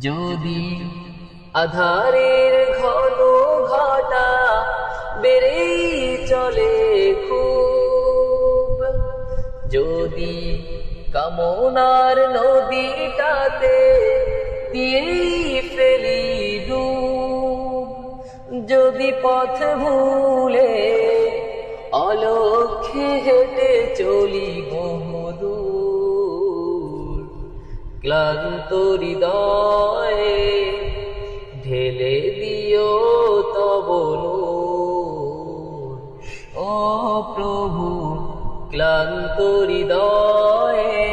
যদি আধারের ঘন ঘটা বেড়েই চলে খুব, যদি কামনার নদীটাতে দিয়েই ফেলি ডুব, যদি পথ ভুলে অলক্ষ্যে হেঁটে চলি বহুদূর, ক্লান্ত হৃদয়ে ঢেলে দিও তব নূর। ও প্রভু, ক্লান্ত হৃদয়ে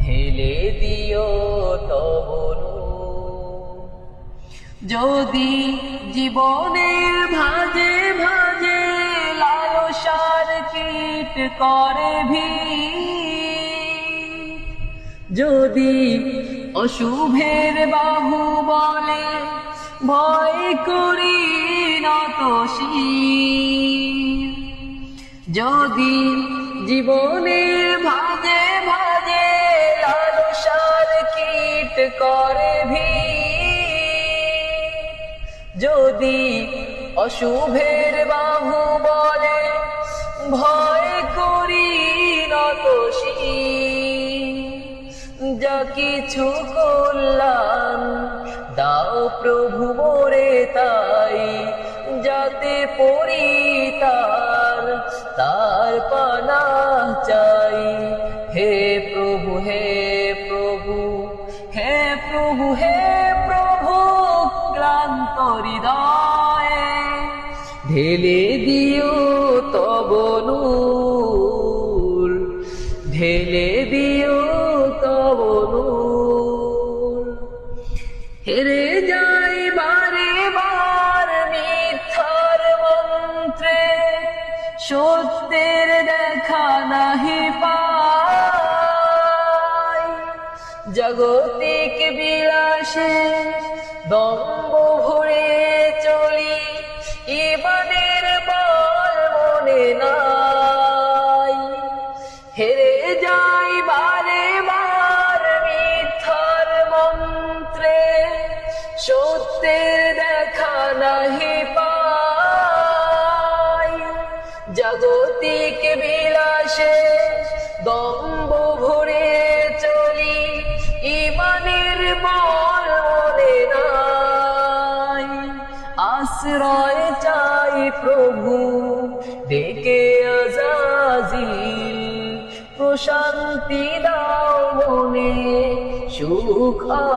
ঢেলে দিও তব নূর। যদি জীবনের ভাঁজে ভাঁজে লালসার কীট করে ভিড়, যদি অশুভের বাহু বলে ভয় করি নত শির, যদি জীবনের ভাঁজে ভাঁজে লালসার কীট করে ভিড়, যদি অশুভের বাহু বলে ভয় করি নত শির, যা কিছু কল্যাণ দাও প্রভু মোরে তাই, যাতে পড়ি তার পানাহ চাই। হে প্রভু, হে প্রভু, হে প্রভু, হে প্রভু, ক্লান্ত হৃদয়ে ঢেলে দিও তব নূর, ঢেলে দিও তব নূর। হেরে যাই বারে বার মিথ্যার মন্ত্রে, সত্যের দেখা নাহি পাই, জাগতিক বিলাসে দম্ভ ভরে চলি, ঈমানের বল মনে নাই। হেরে যাই বারে বার মিথ্যার মন্ত্রে, সত্যের দেখা নাহি পাই, জাগতিক বিলাসে দম্ভ ভরে চলি, ঈমানের বল মনে নাই। আশ্রয় চাই প্রভু, ডেকে আজাজিল, প্রশান্তি দাও মনে সুখ